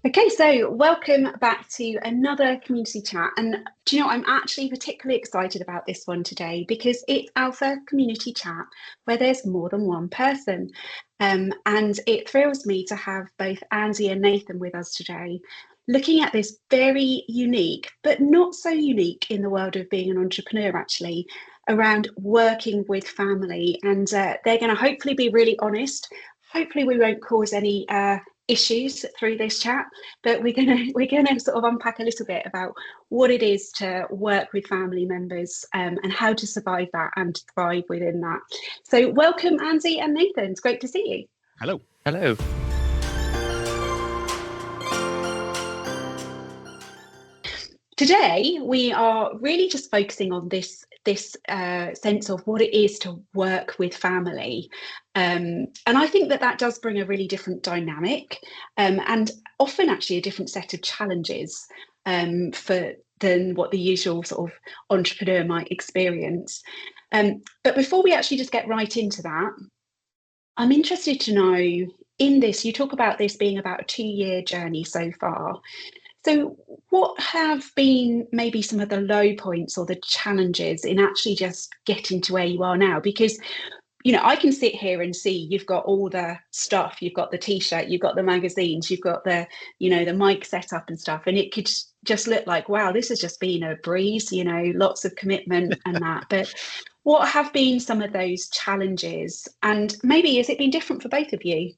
Okay, so welcome back to another community chat. And do you know, I'm actually particularly excited about this one today because it's our first community chat where there's more than one person. And it thrills me to have both Andy and Nathan with us today, looking at this very unique, but not so unique in the world of being an entrepreneur, actually, around working with family. And they're going to hopefully be really honest. Hopefully, we won't cause any issues through this chat, but we're gonna sort of unpack a little bit about what it is to work with family members, and how to survive that and thrive within that. So welcome, Andy and Nathan. It's great to see you. Hello. Hello. Today we are really just focusing on this sense of what it is to work with family, and I think that does bring a really different dynamic, and often actually a different set of challenges, for than what the usual sort of entrepreneur might experience. But before we actually just get right into that, I'm interested to know, in this, you talk about this being about a 2-year journey so far. So, what have been maybe some of the low points or the challenges in actually just getting to where you are now? Because, you know, I can sit here and see you've got all the stuff, you've got the t-shirt, you've got the magazines, you've got the, you know, the mic set up and stuff. And it could just look like, wow, this has just been a breeze, you know, lots of commitment and that. But what have been some of those challenges? And maybe has it been different for both of you?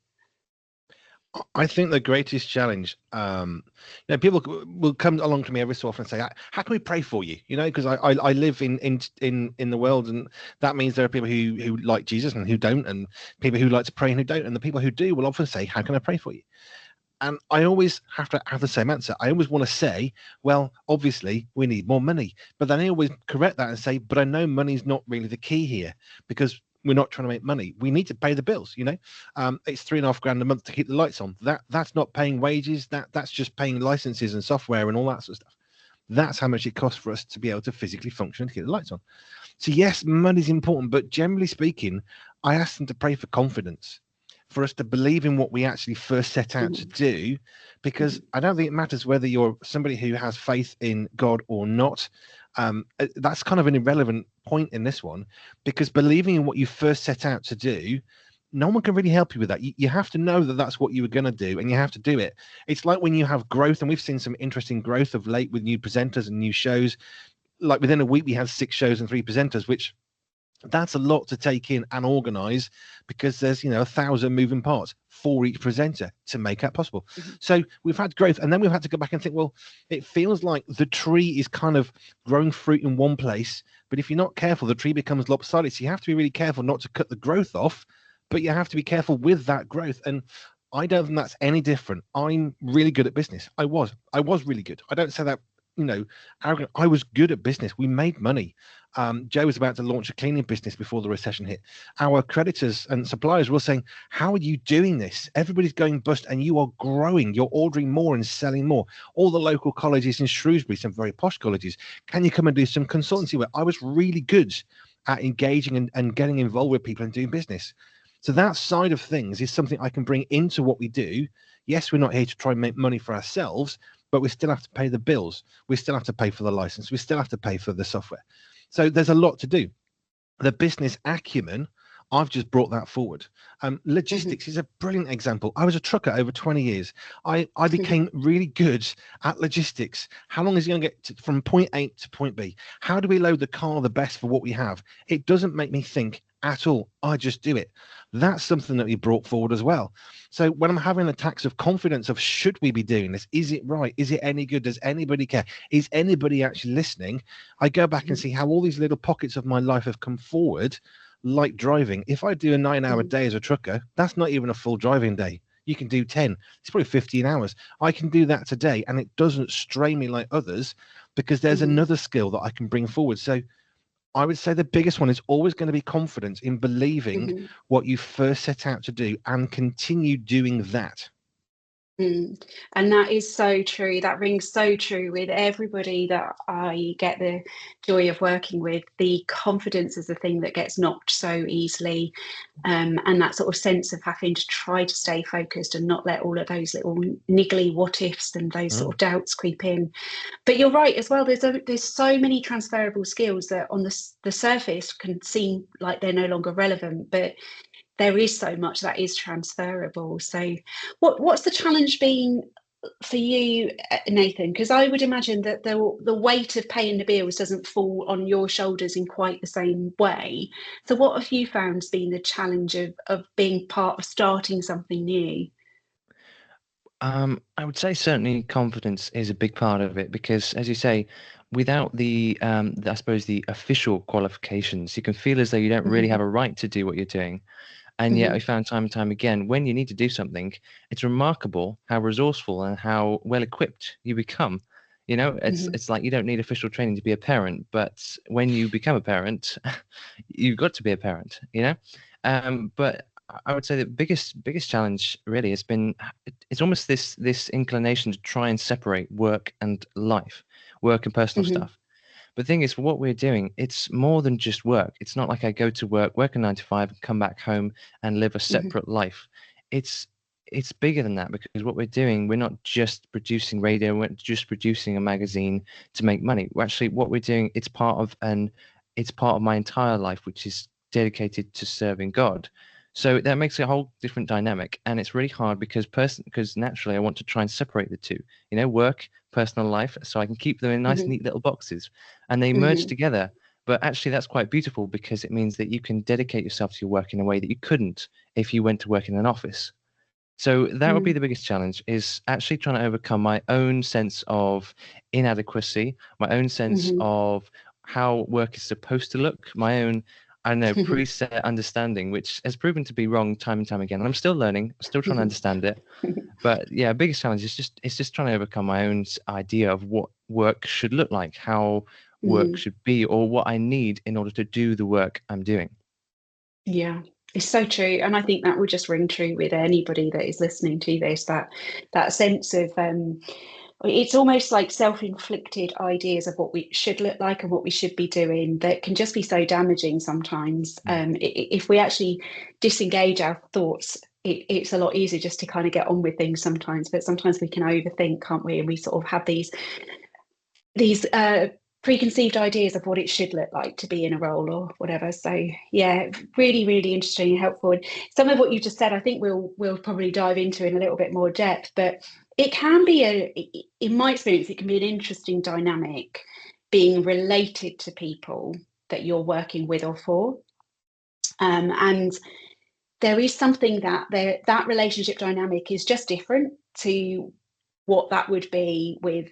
I think the greatest challenge, people will come along to me every so often and say, "How can we pray for you?" You know, because I live in the world, and that means there are people who like Jesus and who don't, and people who like to pray and who don't, and the people who do will often say, "How can I pray for you?" And I always have to have the same answer. I always want to say, well, obviously we need more money, but then I always correct that and say, but I know money's not really the key here, because we're not trying to make money. We need to pay the bills. It's £3.5 grand a month to keep the lights on. That's not paying wages. That's just paying licenses and software and all that sort of stuff. That's how much it costs for us to be able to physically function and to keep the lights on. So yes, money's important, but generally speaking, I ask them to pray for confidence, for us to believe in what we actually first set out to do, because I don't think it matters whether you're somebody who has faith in God or not. That's kind of an irrelevant point in this one, because believing in what you first set out to do, no one can really help you with that. You have to know that that's what you were going to do, and you have to do it. It's like when you have growth, and we've seen some interesting growth of late with new presenters and new shows. Like within a week, we had 6 shows and 3 presenters, which that's a lot to take in and organize, because there's 1,000 moving parts for each presenter to make that possible. So we've had growth, and then we've had to go back and think, well, it feels like the tree is kind of growing fruit in one place, but if you're not careful, the tree becomes lopsided. So you have to be really careful not to cut the growth off, but you have to be careful with that growth. And I don't think that's any different. I'm really good at business. I was really good. I don't say that arrogant. I was good at business. We made money. Joe was about to launch a cleaning business before the recession hit. Our creditors and suppliers were saying, how are you doing this? Everybody's going bust and you are growing. You're ordering more and selling more. All the local colleges in Shrewsbury, some very posh colleges, can you come and do some consultancy work? I was really good at engaging and getting involved with people and doing business. So that side of things is something I can bring into what we do. Yes, we're not here to try and make money for ourselves, but we still have to pay the bills. We still have to pay for the license. We still have to pay for the software. So there's a lot to do. The business acumen, I've just brought that forward. Logistics is a brilliant example. I was a trucker over 20 years. I became really good at logistics. How long is it going to get from point A to point B? How do we load the car the best for what we have? It doesn't make me think at all. I just do it. That's something that we brought forward as well. So when I'm having attacks of confidence of, should we be doing this? Is it right? Is it any good? Does anybody care? Is anybody actually listening? I go back and see how all these little pockets of my life have come forward, like driving. If I do a 9-hour day as a trucker, that's not even a full driving day. You can do 10. It's probably 15 hours. I can do that today, and it doesn't strain me like others, because there's another skill that I can bring forward. So I would say the biggest one is always going to be confidence in believing what you first set out to do and continue doing that. Mm. And that is so true. That rings so true with everybody that I get the joy of working with. The confidence is the thing that gets knocked so easily. And that sort of sense of having to try to stay focused and not let all of those little niggly what ifs and those sort Mm. of doubts creep in. But you're right as well. There's so many transferable skills that on the surface can seem like they're no longer relevant, but there is so much that is transferable. So, what's the challenge been for you, Nathan? Because I would imagine that the weight of paying the bills doesn't fall on your shoulders in quite the same way. So, what have you found has been the challenge of being part of starting something new? I would say certainly confidence is a big part of it because, as you say, without I suppose the official qualifications, you can feel as though you don't really Mm-hmm, have a right to do what you're doing. And yet, mm-hmm, I found time and time again, when you need to do something, it's remarkable how resourceful and how well equipped you become. You know, mm-hmm, it's like you don't need official training to be a parent, but when you become a parent, you've got to be a parent. You know, but I would say the biggest challenge really has been it's almost this inclination to try and separate work and life, work and personal mm-hmm, stuff. But the thing is, for what we're doing, it's more than just work. It's not like I go to work, work a 9 to 5, and come back home and live a mm-hmm, separate life. It's it's bigger than that because what we're doing, we're not just producing radio, we're not just producing a magazine to make money. We're actually what we're doing, it's part of my entire life, which is dedicated to serving God. So that makes a whole different dynamic, and it's really hard because naturally I want to try and separate the two. You know, work, personal life, so I can keep them in nice, mm-hmm, neat little boxes and they merge mm-hmm, together. But actually, that's quite beautiful because it means that you can dedicate yourself to your work in a way that you couldn't if you went to work in an office. So that would be the biggest challenge is actually trying to overcome my own sense of inadequacy, my own sense mm-hmm, of how work is supposed to look, my own, I don't know, mm-hmm, preset understanding, which has proven to be wrong time and time again. And I'm still learning, still trying to understand it. But yeah, biggest challenge is just trying to overcome my own idea of what work should look like, how work mm-hmm. should be, or what I need in order to do the work I'm doing. Yeah, it's so true. And I think that would just ring true with anybody that is listening to this, that sense of it's almost like self-inflicted ideas of what we should look like and what we should be doing that can just be so damaging sometimes. If we actually disengage our thoughts, it's a lot easier just to kind of get on with things sometimes, but sometimes we can overthink, can't we? And we sort of have these preconceived ideas of what it should look like to be in a role or whatever. So yeah, really, really interesting and helpful. And some of what you just said, I think we'll probably dive into in a little bit more depth, but it can be in my experience, it can be an interesting dynamic being related to people that you're working with or for. And there is something that relationship dynamic is just different to what that would be with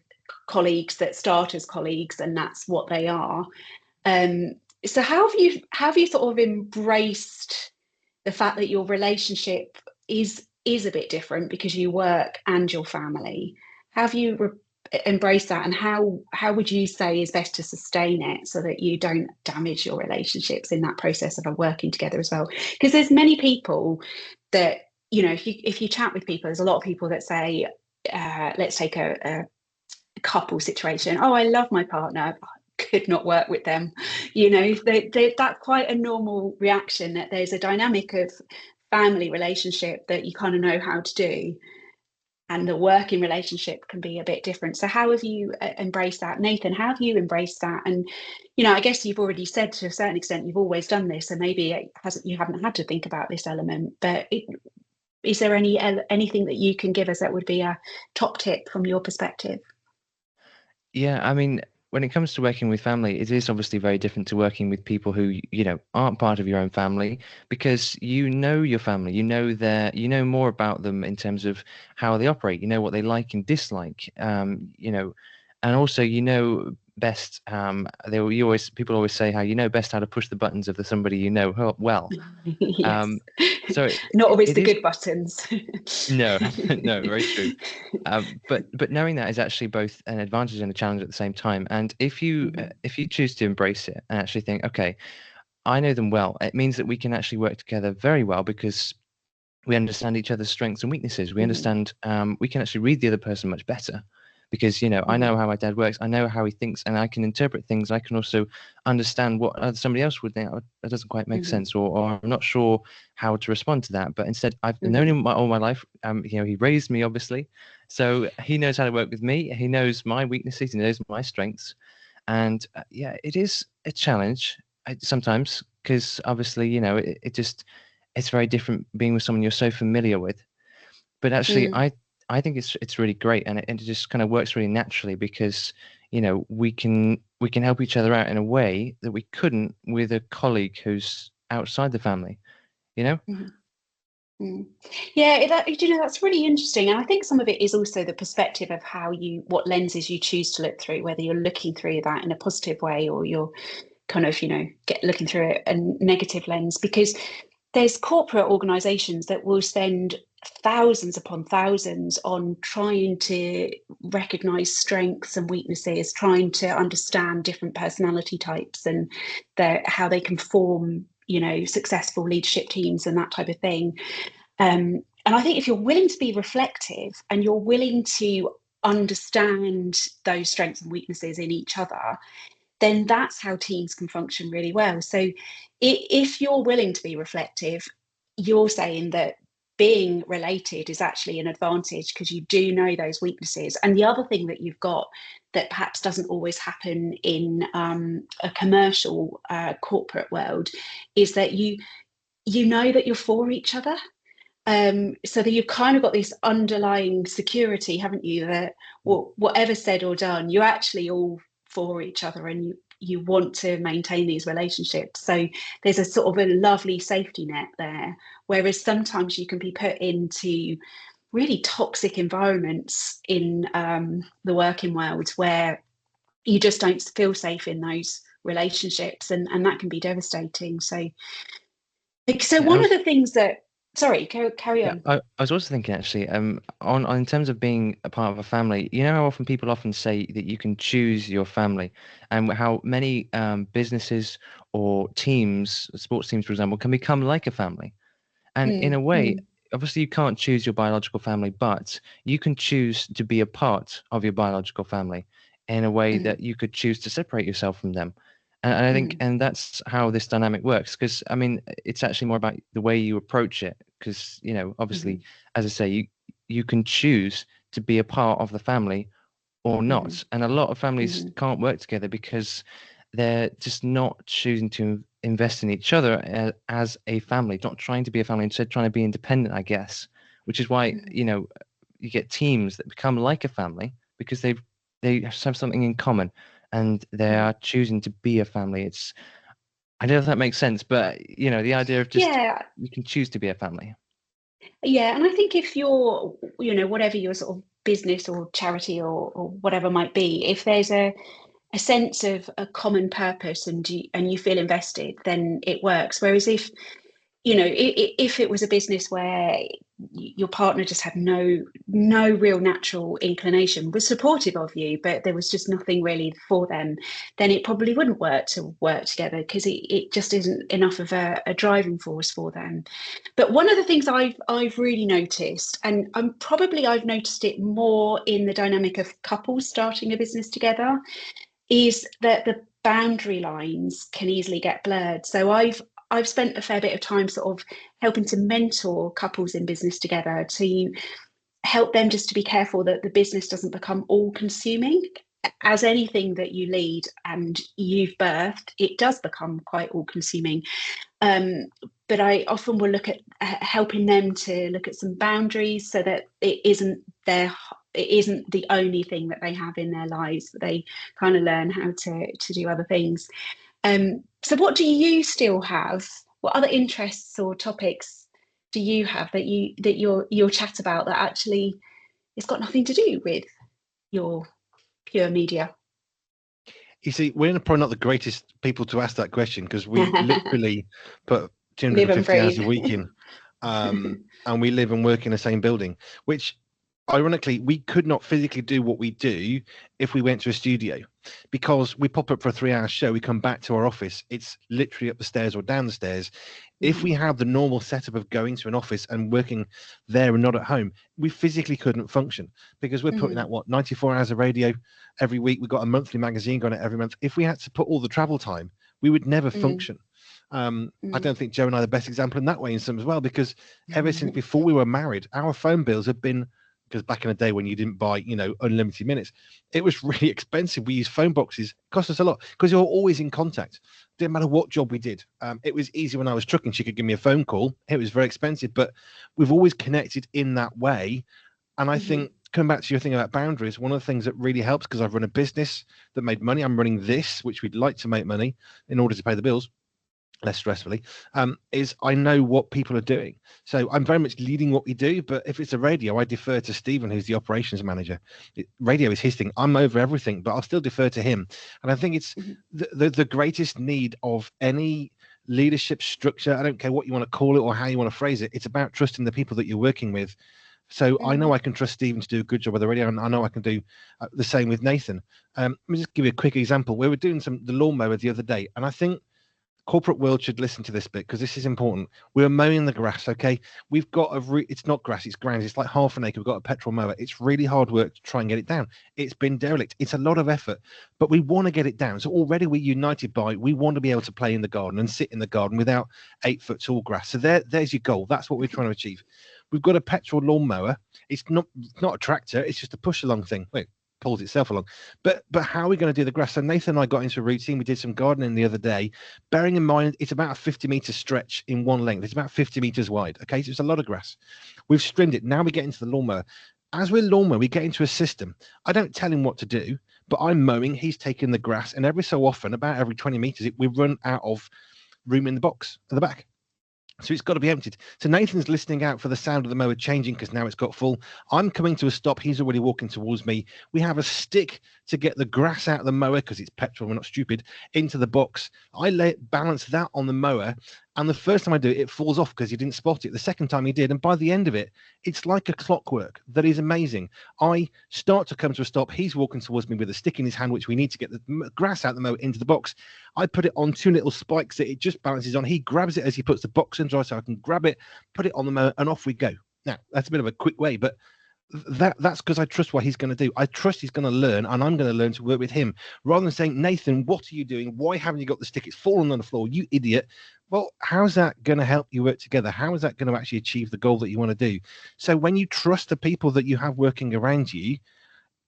colleagues that start as colleagues and that's what they are. Um, so how have you sort of embraced the fact that your relationship is a bit different because you work and your family? Have you embraced that, and how would you say is best to sustain it so that you don't damage your relationships in that process of working together as well? Because there's many people that, if you chat with people, there's a lot of people that say, let's take a couple situation. Oh, I love my partner. Could not work with them. That's quite a normal reaction, that there's a dynamic of family relationship that you kind of know how to do. And the working relationship can be a bit different. So how have you embraced that? Nathan, how have you embraced that? And, I guess you've already said to a certain extent, you've always done this. So maybe you haven't had to think about this element, but is there anything that you can give us that would be a top tip from your perspective? Yeah, I mean, when it comes to working with family, it is obviously very different to working with people who, aren't part of your own family because you know your family, you know more about them in terms of how they operate, you know what they like and dislike, and also best, people always say how you know best how to push the buttons of somebody well. Yes, Um, so not always it the is good buttons. no, no, very true. But knowing that is actually both an advantage and a challenge at the same time. And Mhm, if you choose to embrace it and actually think, okay, I know them well, it means that we can actually work together very well because we understand each other's strengths and weaknesses. We Mhm. understand, we can actually read the other person much better because, you know, I Mhm. know how my dad works, I know how he thinks, and I can interpret things. I can also understand what somebody else would think, "Oh, that doesn't quite make Mhm. sense," or I'm not sure how to respond to that. But instead, I've known Mhm. him all my life. You know, he raised me, obviously, so he knows how to work with me. He knows my weaknesses, he knows my strengths, and yeah, it is a challenge sometimes because obviously, you know, it just, it's very different being with someone you're so familiar with. But actually, Mm. I think it's really great, and it just kind of works really naturally because, you know, we can help each other out in a way that we couldn't with a colleague who's outside the family, you know. Mhm. Mm. Yeah, you know, that's really interesting. And I think some of it is also the perspective of what lenses you choose to look through, whether you're looking through that in a positive way or you're kind of, you know, looking through a negative lens. Because there's corporate organizations that will spend thousands upon thousands on trying to recognize strengths and weaknesses, trying to understand different personality types and how they can form, you know, successful leadership teams and that type of thing. And I think if you're willing to be reflective and you're willing to understand those strengths and weaknesses in each other, then that's how teams can function really well. So if you're willing to be reflective, you're saying that being related is actually an advantage because you do know those weaknesses. And the other thing that you've got that perhaps doesn't always happen in a commercial corporate world is that you know that you're for each other. So that you've kind of got this underlying security, haven't you, that whatever said or done, you're actually all for each other and you want to maintain these relationships. So there's a sort of a lovely safety net there. Whereas sometimes you can be put into really toxic environments in the working world where you just don't feel safe in those relationships, and that can be devastating. So Yeah, one of the things that, sorry, carry yeah, on. I was also thinking actually, on in terms of being a part of a family, you know how often people often say that you can choose your family, and how many businesses or teams, sports teams, for example, can become like a family. And in Mm, a way, mm, obviously you can't choose your biological family, but you can choose to be a part of your biological family in a way mm, that you could choose to separate yourself from them. And I think, mm, and that's how this dynamic works. Because I mean, it's actually more about the way you approach it. Because, you know, obviously, mm, as I say, you can choose to be a part of the family or mm, not. And a lot of families mm, can't work together because they're just not choosing to invest in each other as a family, not trying to be a family, instead trying to be independent, I guess. Which is why, mm, you know, you get teams that become like a family because they have something in common and they mm. are choosing to be a family. It's, I don't know if that makes sense, but you know, the idea of just, Yeah, you can choose to be a family. yeah, and I think if you're, you know, whatever your sort of business or charity or whatever might be, if there's a sense of a common purpose and you feel invested, then it works. Whereas if, you know, if it was a business where your partner just had no real natural inclination, was supportive of you, but there was just nothing really for them, then it probably wouldn't work to work together because it just isn't enough of a driving force for them. But one of the things I've really noticed, and I've noticed it more in the dynamic of couples starting a business together, is that the boundary lines can easily get blurred. So I've spent a fair bit of time sort of helping to mentor couples in business together to help them just to be careful that the business doesn't become all consuming. As anything that you lead and you've birthed, it does become quite all consuming. Um, but I often will look at helping them to look at some boundaries so that it isn't the only thing that they have in their lives, that they kind of learn how to do other things. So what do you still have? What other interests or topics do you have that you'll chat about that actually it's got nothing to do with your pure media? You see, we're probably not the greatest people to ask that question because we literally put Live and 250 hours breathe. a week in, and we live and work in the same building, which ironically, we could not physically do what we do if we went to a studio, because we pop up for a 3-hour show, we come back to our office, it's literally up the stairs or down the stairs. If we have the normal setup of going to an office and working there and not at home, we physically couldn't function, because we're putting out 94 hours of radio every week. We've got a monthly magazine going out every month. If we had to put all the travel time, we would never function. I don't think Joe and I are the best example in that way in some as well, because ever since before we were married, our phone bills have been, because back in the day when you didn't buy, unlimited minutes, it was really expensive. We used phone boxes. It cost us a lot because you're always in contact. Didn't matter what job we did. It was easy when I was trucking. She could give me a phone call. It was very expensive, but we've always connected in that way. And I think, coming back to your thing about boundaries, one of the things that really helps, because I've run a business that made money, I'm running this, which we'd like to make money in order to pay the bills less stressfully, is I know what people are doing. So I'm very much leading what we do, but if it's a radio, I defer to Stephen, who's the operations manager. Radio is his thing. I'm over everything, but I'll still defer to him. And I think it's the greatest need of any leadership structure. I don't care what you want to call it or how you want to phrase it. It's about trusting the people that you're working with. So I know I can trust Stephen to do a good job with the radio, and I know I can do the same with Nathan. Let me just give you a quick example. We were doing the lawnmower the other day, and I think corporate world should listen to this bit, because this is important. We were mowing the grass. Okay, we've got it's not grass, it's grounds. It's like half an acre. We've got a petrol mower. It's really hard work to try and get it down. It's been derelict. It's a lot of effort, but we want to get it down. So already we're united by, we want to be able to play in the garden and sit in the garden without 8-foot tall grass. So there's your goal. That's what we're trying to achieve. We've got a petrol lawnmower. It's not a tractor. It's just a push along thing. Wait, pulls itself along. But how are we going to do the grass? So Nathan and I got into a routine. We did some gardening the other day, bearing in mind it's about a 50-meter stretch in one length. It's about 50 meters wide. Okay, so it's a lot of grass. We've trimmed it. Now we get into the lawnmower. As we're lawnmower, we get into a system. I don't tell him what to do, but I'm mowing. He's taking the grass, and every so often, about every 20 meters, we run out of room in the box at the back. So it's got to be emptied. So Nathan's listening out for the sound of the mower changing, because now it's got full. I'm coming to a stop. He's already walking towards me. We have a stick to get the grass out of the mower, because it's petrol, we're not stupid, into the box. I balance that on the mower, and the first time I do it, it falls off because he didn't spot it. The second time he did, and by the end of it, it's like a clockwork. That is amazing. I start to come to a stop. He's walking towards me with a stick in his hand, which we need to get the grass out of the mower into the box. I put it on 2 little spikes that it just balances on. He grabs it as he puts the box in dry, so I can grab it, put it on the mower, and off we go. Now, that's a bit of a quick way, but that's because I trust what he's going to do. I trust he's going to learn, and I'm going to learn to work with him, rather than saying, Nathan, what are you doing? Why haven't you got the stick? It's fallen on the floor, you idiot. Well, how's that going to help you work together? How is that going to actually achieve the goal that you want to do? So when you trust the people that you have working around you,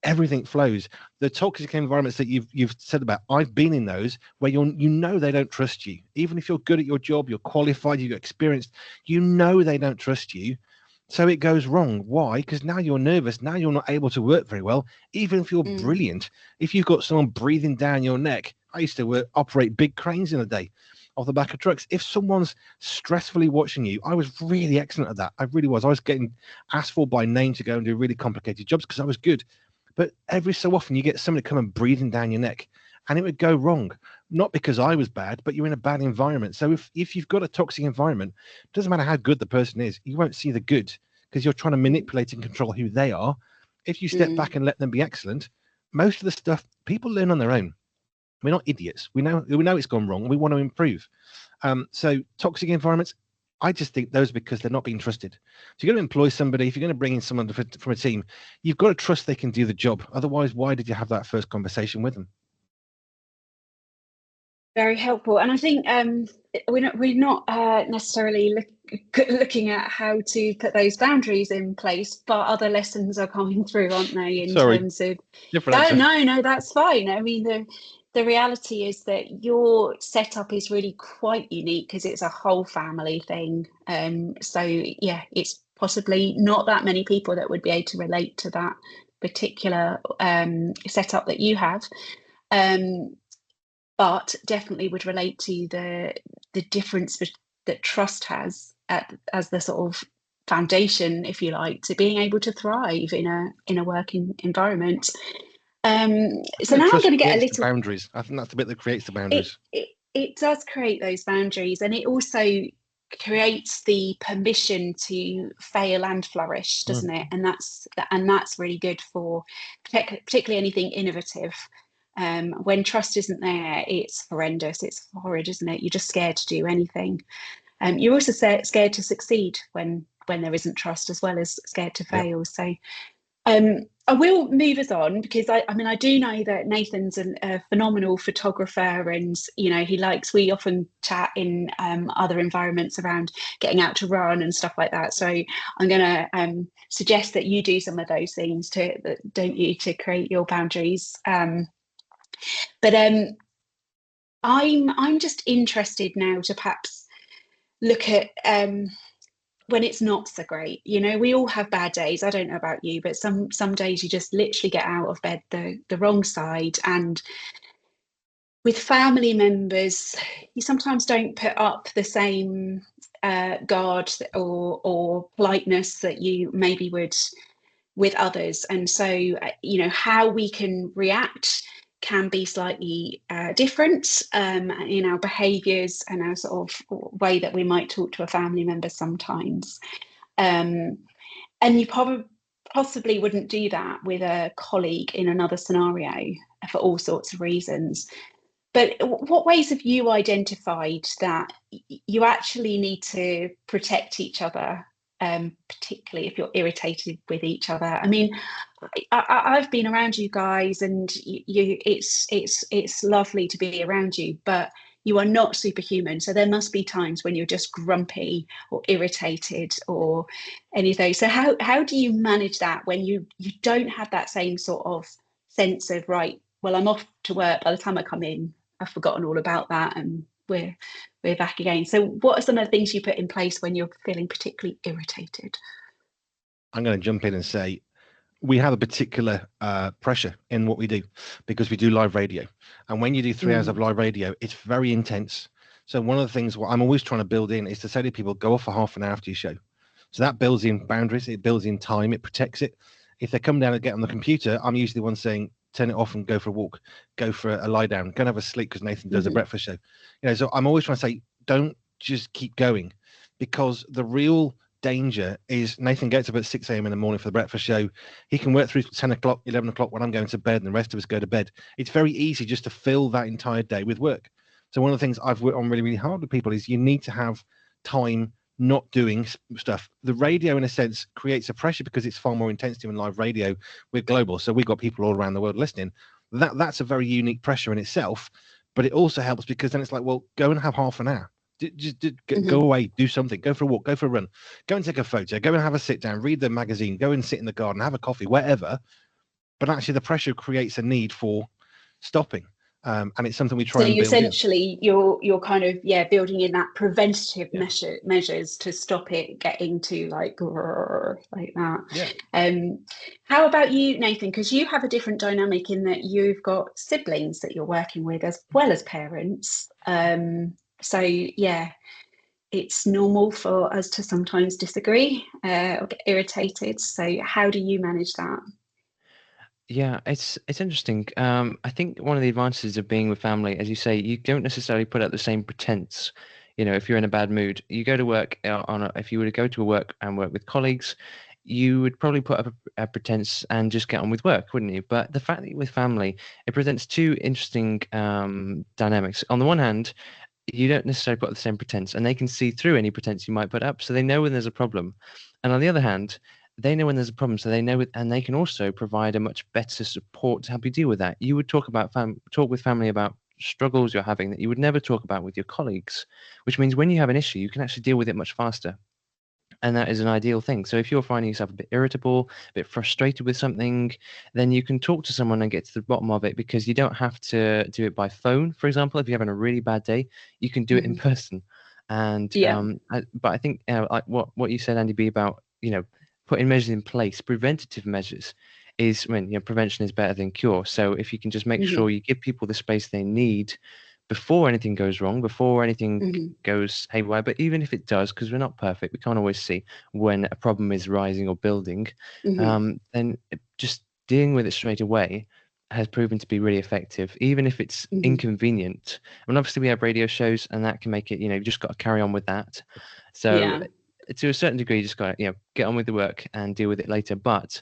everything flows. The toxic environments that you've said about, I've been in those where they don't trust you. Even if you're good at your job, you're qualified, you're experienced, they don't trust you. So it goes wrong. Why? Because now you're nervous. Now you're not able to work very well. Even if you're brilliant, if you've got someone breathing down your neck, I used to operate big cranes in a day off the back of trucks. If someone's stressfully watching you, I was really excellent at that. I really was. I was getting asked for by name to go and do really complicated jobs because I was good. But every so often you get somebody coming breathing down your neck, and it would go wrong. Not because I was bad, but you're in a bad environment. So if you've got a toxic environment, it doesn't matter how good the person is, you won't see the good because you're trying to manipulate and control who they are. If you step back and let them be excellent, most of the stuff people learn on their own. We're not idiots. We know it's gone wrong. We want to improve. So toxic environments, I just think those are because they're not being trusted. If you're going to employ somebody, if you're going to bring in someone from a team, you've got to trust they can do the job. Otherwise, why did you have that first conversation with them? Very helpful. And I think we're not necessarily looking at how to put those boundaries in place, but other lessons are coming through, aren't they? In terms of no, that's fine. I mean, the reality is that your setup is really quite unique because it's a whole family thing. So yeah, it's possibly not that many people that would be able to relate to that particular setup that you have. But definitely would relate to the difference that trust has as the sort of foundation, if you like, to being able to thrive in a working environment. So now I'm going to get a little boundaries. I think that's the bit that creates the boundaries. It does create those boundaries, and it also creates the permission to fail and flourish, doesn't it? And that's really good for particularly anything innovative. When trust isn't there, it's horrendous. It's horrid, isn't it? You're just scared to do anything. You're also scared to succeed when there isn't trust, as well as scared to fail. So I will move us on, because I mean, I do know that Nathan's a phenomenal photographer, and we often chat in other environments around getting out to run and stuff like that. So I'm going to suggest that you do some of those things to create your boundaries. But I'm just interested now to perhaps look at when it's not so great. We all have bad days. I don't know about you, but some days you just literally get out of bed the wrong side. And with family members, you sometimes don't put up the same guard or politeness that you maybe would with others. And so, how we can react can be slightly different in our behaviours and our sort of way that we might talk to a family member sometimes. And you possibly wouldn't do that with a colleague in another scenario for all sorts of reasons. But what ways have you identified that you actually need to protect each other, particularly if you're irritated with each other? I mean, I've been around you guys, and it's lovely to be around you, but you are not superhuman. So there must be times when you're just grumpy or irritated or any of those. So how do you manage that when you don't have that same sort of sense of, right, well, I'm off to work, by the time I come in, I've forgotten all about that, and we're back again. So what are some of the things you put in place when you're feeling particularly irritated? I'm going to jump in and say we have a particular pressure in what we do, because we do live radio. And when you do 3 hours of live radio, it's very intense. So one of the things what I'm always trying to build in is to say to people, go off for half an hour after your show. So that builds in boundaries, it builds in time, it protects it. If they come down and get on the computer, I'm usually the one saying, turn it off and go for a walk, go for a lie down, go and have a sleep, because Nathan does a breakfast show. So I'm always trying to say, don't just keep going, because the real danger is Nathan gets up at 6 a.m. in the morning for the breakfast show. He can work through 10 o'clock, 11 o'clock when I'm going to bed, and the rest of us go to bed. It's very easy just to fill that entire day with work. So one of the things I've worked on really, really hard with people is you need to have time not doing stuff. The radio, in a sense, creates a pressure because it's far more intensity in live radio. We're global, so we've got people all around the world listening. That's a very unique pressure in itself, but it also helps because then it's like, well, go and have half an hour. Go away, do something, go for a walk, go for a run, go and take a photo, go and have a sit down, read the magazine, go and sit in the garden, have a coffee, whatever. But actually the pressure creates a need for stopping. And it's something we try and build essentially you're kind of building in that preventative measures to stop it getting to like that. How about you, Nathan? Because you have a different dynamic in that you've got siblings that you're working with as well as parents. So it's normal for us to sometimes disagree or get irritated. So how do you manage that? Yeah, it's interesting. I think one of the advantages of being with family, as you say, you don't necessarily put up the same pretense. If you're in a bad mood, you go to work if you were to go to work and work with colleagues, you would probably put up a pretense and just get on with work, wouldn't you? But the fact that you're with family, it presents two interesting dynamics. On the one hand, you don't necessarily put up the same pretense, and they can see through any pretense you might put up, so they know when there's a problem. And on the other hand, they know when there's a problem, so they know it, and they can also provide a much better support to help you deal with that. You would talk with family about struggles you're having that you would never talk about with your colleagues, which means when you have an issue, you can actually deal with it much faster. And that is an ideal thing. So if you're finding yourself a bit irritable, a bit frustrated with something, then you can talk to someone and get to the bottom of it, because you don't have to do it by phone, for example. If you're having a really bad day, you can do it in person. And but I think like what you said, Andy B, about putting measures in place, preventative measures, is when prevention is better than cure. So if you can just make sure you give people the space they need before anything goes wrong, before anything goes haywire. But even if it does, because we're not perfect, we can't always see when a problem is rising or building, then just dealing with it straight away has proven to be really effective, even if it's inconvenient. And obviously we have radio shows, and that can make it, you just got to carry on with that. So Yeah. to a certain degree, you just got to, get on with the work and deal with it later. But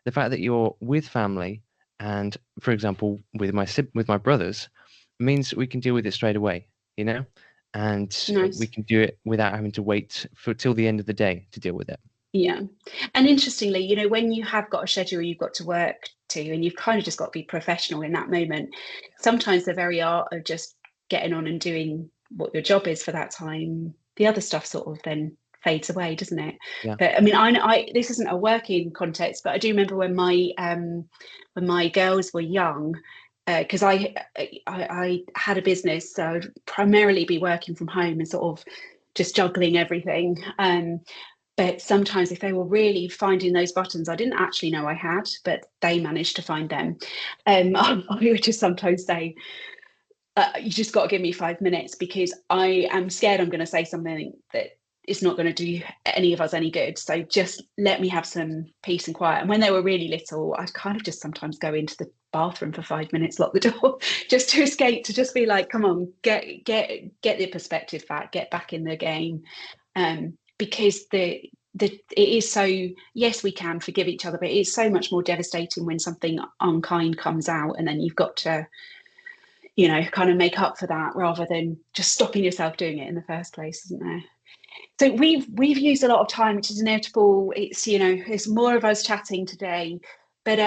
the fact that you're with family, and for example, with my brothers, means we can deal with it straight away, and Nice. we can do it without having to wait till the end of the day to deal with it. Yeah. And interestingly, when you have got a schedule you've got to work to, and you've kind of just got to be professional in that moment, sometimes the very art of just getting on and doing what your job is for that time, the other stuff sort of then fades away, doesn't it? Yeah. But I mean, I this isn't a working context, but I do remember when my girls were young, because I had a business, so I'd primarily be working from home and sort of just juggling everything. But sometimes if they were really finding those buttons I didn't actually know I had, but they managed to find them, I would just sometimes say, you just got to give me 5 minutes, because I am scared I'm going to say something that is not going to do any of us any good. So just let me have some peace and quiet. And when they were really little, I'd kind of just sometimes go into the bathroom for 5 minutes, lock the door, just to escape, to just be like, come on, get the perspective back, get back in the game. Because it is so, yes, we can forgive each other, but it's so much more devastating when something unkind comes out, and then you've got to, kind of make up for that, rather than just stopping yourself doing it in the first place, isn't there? So we've used a lot of time, which is inevitable. It's there's more of us chatting today, but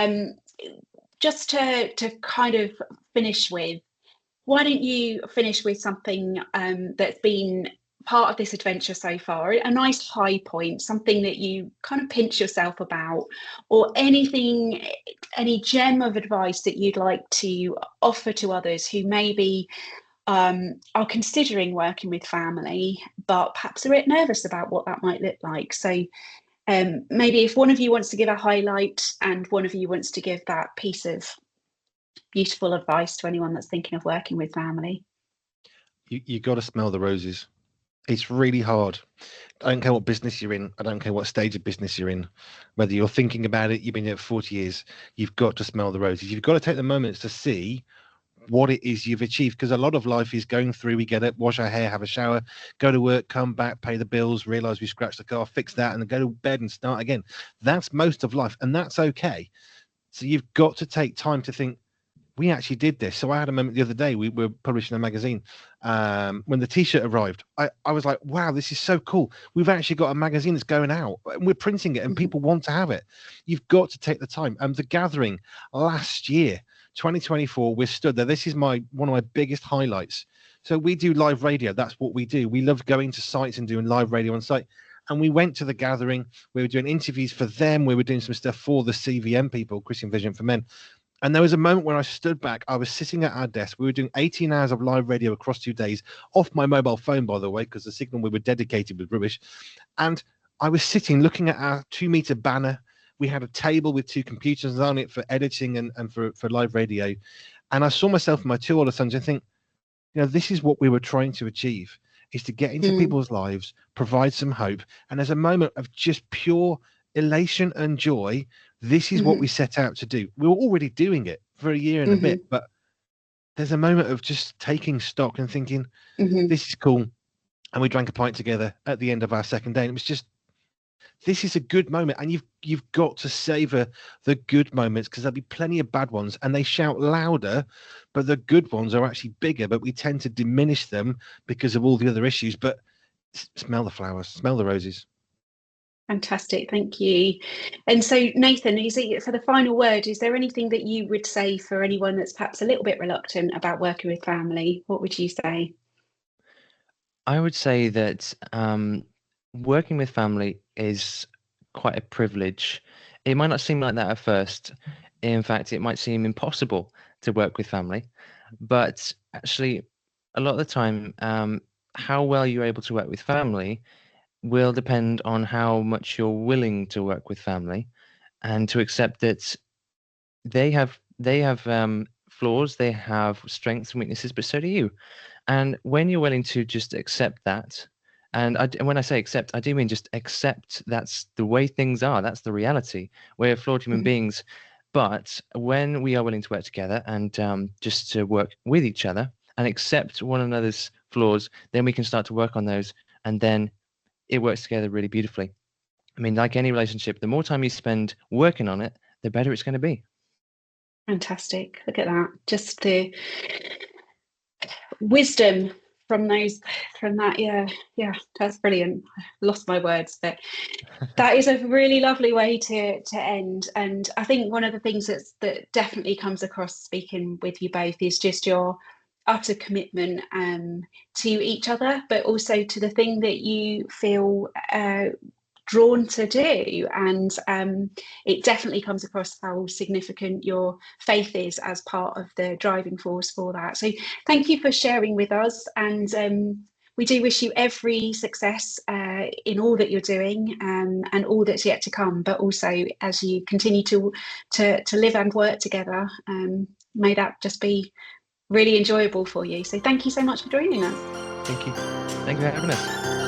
just to kind of finish with, why don't you finish with something that's been part of this adventure so far, a nice high point, something that you kind of pinch yourself about, or anything, any gem of advice that you'd like to offer to others who maybe are considering working with family, but perhaps are a bit nervous about what that might look like. So maybe if one of you wants to give a highlight, and one of you wants to give that piece of beautiful advice to anyone that's thinking of working with family. You got to smell the roses. It's really hard. I don't care what business you're in. I don't care what stage of business you're in. Whether you're thinking about it, you've been here for 40 years, you've got to smell the roses. You've got to take the moments to see what it is you've achieved, because a lot of life is going through. We get up, wash our hair, have a shower, go to work, come back, pay the bills, realize we scratched the car, fix that, and then go to bed and start again. That's most of life, and that's okay. So you've got to take time to think, we actually did this. So I had a moment the other day, we were publishing a magazine. When the t-shirt arrived, I was like, wow, this is so cool. We've actually got a magazine that's going out, and we're printing it, and people want to have it. You've got to take the time. The gathering last year, 2024, we're stood there. This is one of my biggest highlights. So we do live radio. That's what we do. We love going to sites and doing live radio on site. And we went to the gathering. We were doing interviews for them. We were doing some stuff for the CVM people, Christian Vision for Men. And there was a moment when I stood back. I was sitting at our desk. We were doing 18 hours of live radio across 2 days, off my mobile phone, by the way, because the signal we were dedicated was rubbish. And I was sitting looking at our 2-meter banner. We had a table with 2 computers on it for editing and for live radio. And I saw myself and my 2 older sons and think, this is what we were trying to achieve, is to get into people's lives, provide some hope. And there's a moment of just pure elation and joy. This is what we set out to do. We were already doing it for a year and a bit, but there's a moment of just taking stock and thinking, this is cool. And we drank a pint together at the end of our second day. And it was just, this is a good moment. And you've got to savor the good moments, because there'll be plenty of bad ones, and they shout louder, but the good ones are actually bigger, but we tend to diminish them because of all the other issues. But smell the flowers, smell the roses. Fantastic, thank you. And so, Nathan, for the final word, is there anything that you would say for anyone that's perhaps a little bit reluctant about working with family? What would you say? I would say that working with family is quite a privilege. It might not seem like that at first. In fact, it might seem impossible to work with family. But actually, a lot of the time, how well you're able to work with family will depend on how much you're willing to work with family, and to accept that they have flaws, they have strengths and weaknesses, but so do you. And when you're willing to just accept that, and when I say accept, I do mean just accept that's the way things are. That's the reality. We're flawed human beings. But when we are willing to work together and just to work with each other and accept one another's flaws, then we can start to work on those, and then it works together really beautifully. I mean, like any relationship, the more time you spend working on it, the better it's going to be. Fantastic. Look at that. Just the wisdom from that. Yeah, that's brilliant. I lost my words, but that is a really lovely way to end. And I think one of the things that definitely comes across speaking with you both is just your utter commitment to each other, but also to the thing that you feel drawn to do. And it definitely comes across how significant your faith is as part of the driving force for that. So thank you for sharing with us, and we do wish you every success in all that you're doing, and all that's yet to come, but also as you continue to live and work together, may that just be really enjoyable for you. So thank you so much for joining us. Thank you for having us.